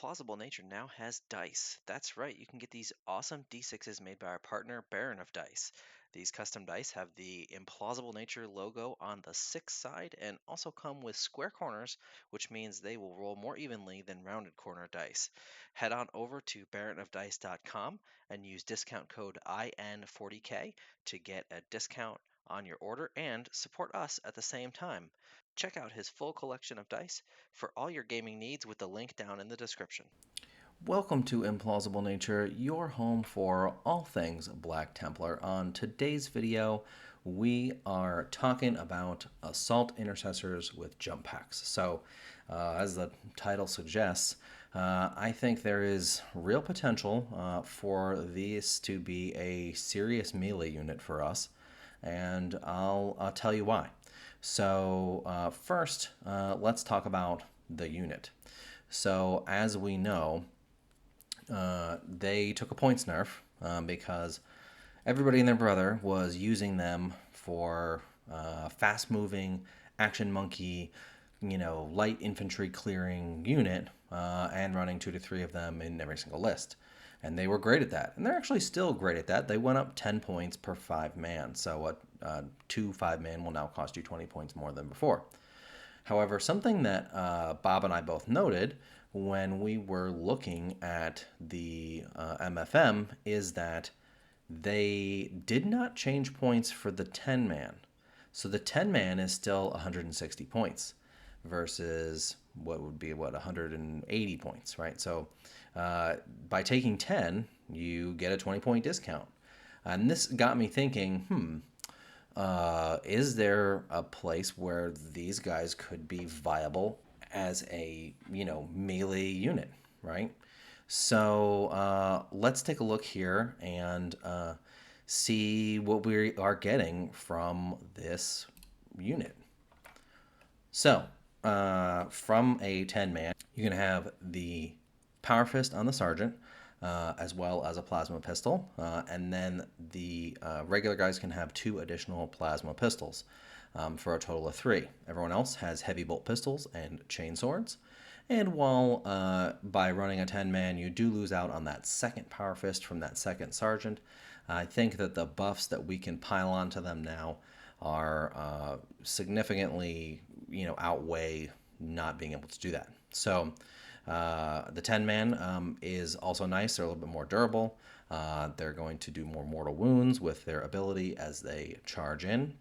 Implausible Nature now has dice. That's right, you can get these awesome D6s made by our partner Baron of Dice. These custom dice have the Implausible Nature logo on the 6 side and also come with square corners, which means they will roll more evenly than rounded corner dice. Head on over to baronofdice.com and use discount code IN40K to get a discount on your order and support us at the same time. Check out his full collection of dice for all your gaming needs with the link down in the description. Welcome to Implausible Nature, your home for all things Black Templar. On today's video, we are talking about Assault Intercessors with jump packs. So, as the title suggests, I think there is real potential for these to be a serious melee unit for us, and I'll tell you why. So, first, let's talk about the unit. So, as we know, they took a points nerf because everybody and their brother was using them for fast moving, action monkey, light infantry clearing unit and running 2 to 3 of them in every single list. And they were great at that. And they're actually still great at that. They went up 10 points per 5-man. So a 2 5-man will now cost you 20 points more than before. However, something that Bob and I both noted when we were looking at the MFM is that they did not change points for the 10-man. So the 10-man is still 160 points versus what would be 180 points, right? So by taking 10, you get a 20-point discount. And this got me thinking, is there a place where these guys could be viable as a melee unit, right? So let's take a look here and see what we are getting from this unit. So from a 10-man, you can have the Power Fist on the Sergeant, as well as a plasma pistol, and then the regular guys can have 2 additional plasma pistols for a total of 3. Everyone else has heavy bolt pistols and chain swords. And while by running a 10-man you do lose out on that second Power Fist from that second Sergeant, I think that the buffs that we can pile onto them now are significantly outweigh not being able to do that. So the 10-man is also nice. They're a little bit more durable. They're going to do more mortal wounds with their ability as they charge in.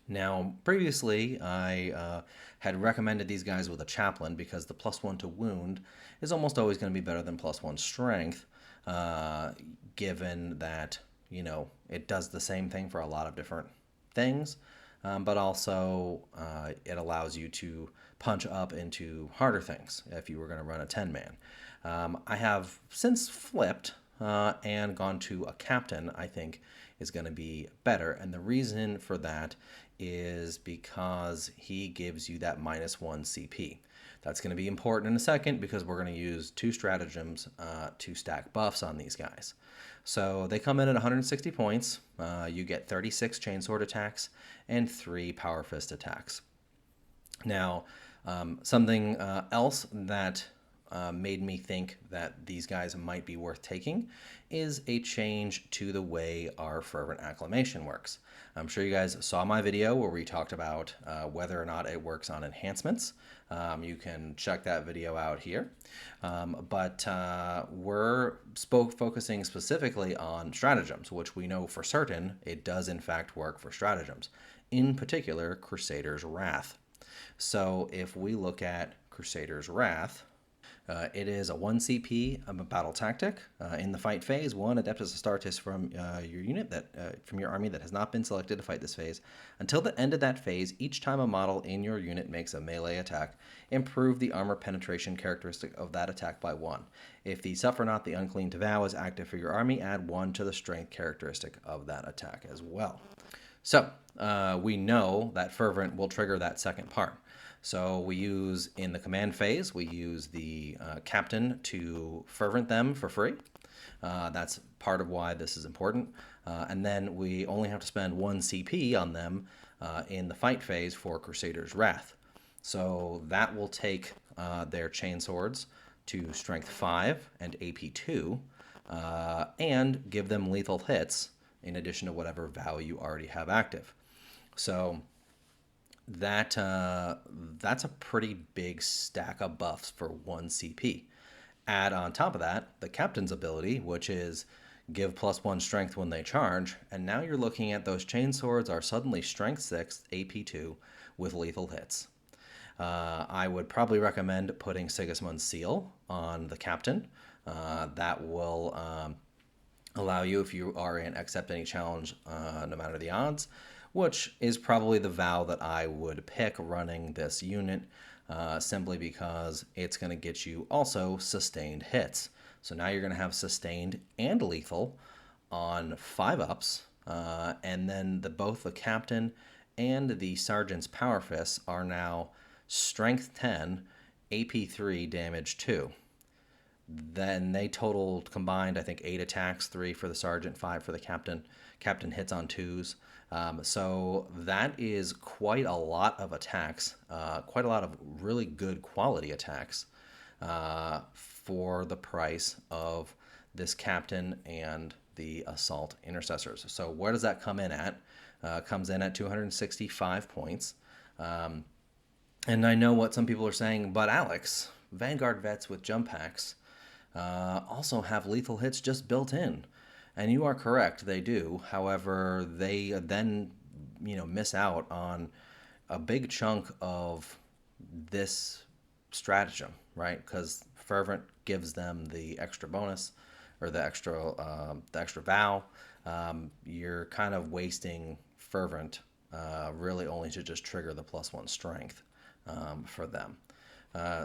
Now, previously, I had recommended these guys with a chaplain because the +1 to wound is almost always going to be better than +1 strength, given that, it does the same thing for a lot of different things, but also it allows you to punch up into harder things if you were going to run a 10-man. I have since flipped and gone to a captain. I think is going to be better, and the reason for that is because he gives you that -1 CP. That's going to be important in a second because we're going to use 2 stratagems to stack buffs on these guys. So they come in at 160 points. You get 36 chainsword attacks and 3 power fist attacks. Now, something else that made me think that these guys might be worth taking is a change to the way our fervent acclamation works. I'm sure you guys saw my video where we talked about whether or not it works on enhancements. You can check that video out here. But we're focusing specifically on stratagems, which we know for certain it does in fact work for stratagems, in particular Crusader's Wrath. So if we look at Crusader's Wrath, it is a 1 CP battle tactic. In the fight phase, 1 Adeptus Astartes from your unit from your army that has not been selected to fight this phase. Until the end of that phase, each time a model in your unit makes a melee attack, improve the armor penetration characteristic of that attack by 1. If the Suffer Not the Unclean to Vow is active for your army, add 1 to the strength characteristic of that attack as well. So we know that Fervent will trigger that second part. So we use, in the command phase, we use the captain to fervent them for free. That's part of why this is important. And then we only have to spend 1 CP on them in the fight phase for Crusader's Wrath. So that will take their chain swords to Strength 5 and AP 2, and give them lethal hits in addition to whatever vow you already have active. So that's a pretty big stack of buffs for one CP. Add on top of that the captain's ability, which is give +1 strength when they charge, and now you're looking at those chain swords are suddenly strength 6, AP 2 with lethal hits. I would probably recommend putting Sigismund's Seal on the captain. That will allow you, if you are in accept any challenge, no matter the odds, which is probably the vow that I would pick running this unit, simply because it's going to get you also sustained hits. So now you're going to have sustained and lethal on 5-ups, and then both the captain and the sergeant's power fists are now strength 10, AP 3, damage 2. Then they totaled combined, I think, 8 attacks, 3 for the sergeant, 5 for the captain. Captain hits on 2s. So that is quite a lot of attacks, quite a lot of really good quality attacks for the price of this captain and the assault intercessors. So where does that come in at? Comes in at 265 points. And I know what some people are saying, but Alex, Vanguard vets with jump packs also have lethal hits just built in. And you are correct, they do. However, they then, miss out on a big chunk of this stratagem, right? Because Fervent gives them the extra bonus or the extra vow. You're kind of wasting Fervent, really only to just trigger the +1 strength for them.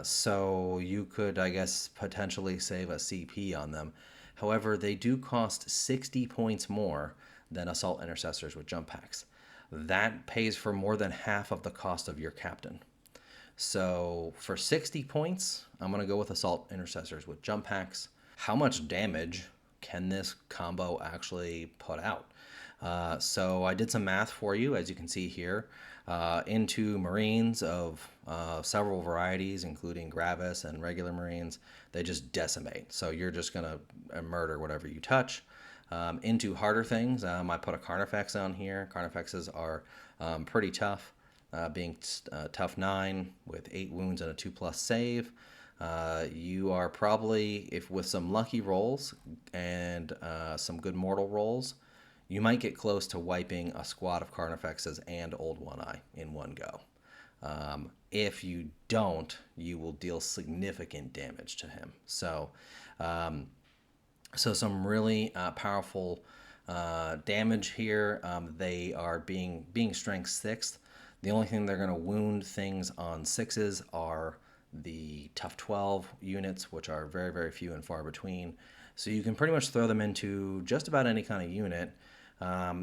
So you could, I guess, potentially save a CP on them. However, they do cost 60 points more than Assault Intercessors with jump packs. That pays for more than half of the cost of your captain. So for 60 points, I'm going to go with Assault Intercessors with jump packs. How much damage can this combo actually put out? So I did some math for you, as you can see here, into Marines of several varieties, including Gravis and regular Marines. They just decimate. So you're just going to murder whatever you touch. Into harder things, I put a Carnifex on here. Carnifexes are pretty tough, being tough 9 with 8 wounds and a 2+ save. You are probably, if with some lucky rolls and some good mortal rolls, you might get close to wiping a squad of Carnifexes and Old One Eye in one go. If you don't, you will deal significant damage to him. So some really powerful damage here. They are being strength 6th. The only thing they're going to wound things on 6s are the tough 12 units, which are very, very few and far between. So you can pretty much throw them into just about any kind of unit.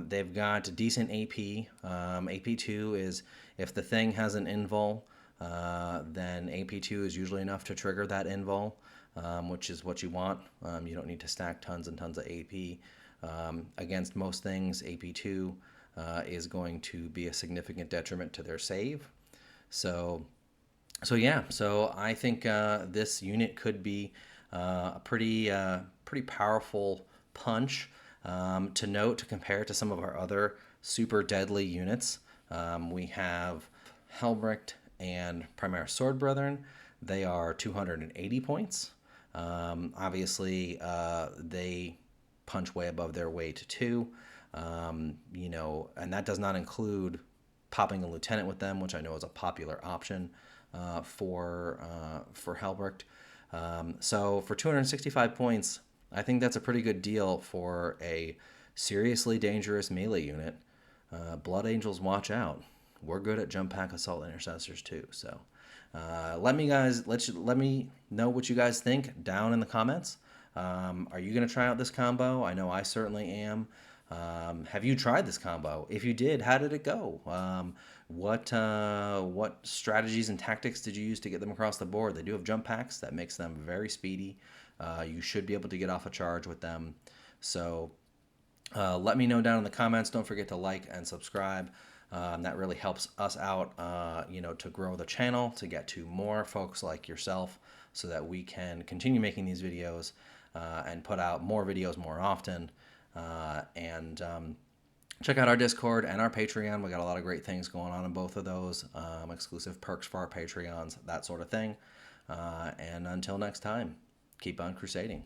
They've got decent AP. AP 2 is, if the thing has an invul, then AP 2 is usually enough to trigger that invul, which is what you want. You don't need to stack tons and tons of AP. Against most things, AP 2 is going to be a significant detriment to their save. So I think this unit could be a pretty powerful punch. To note, to compare to some of our other super deadly units, we have Helbricht and Primaris Sword Brethren. They are 280 points. Obviously, they punch way above their weight too. And that does not include popping a lieutenant with them, which I know is a popular option for Helbricht. So for 265 points, I think that's a pretty good deal for a seriously dangerous melee unit. Blood Angels, watch out. We're good at jump pack assault intercessors too. So let me know what you guys think down in the comments. Are you going to try out this combo? I know I certainly am. Have you tried this combo? If you did, how did it go? What strategies and tactics did you use to get them across the board? They do have jump packs that makes them very speedy. You should be able to get off a charge with them. So let me know down in the comments. Don't forget to like and subscribe. That really helps us out, to grow the channel, to get to more folks like yourself so that we can continue making these videos and put out more videos more often. And check out our Discord and our Patreon. We got a lot of great things going on in both of those, exclusive perks for our Patreons, that sort of thing. And until next time, keep on crusading.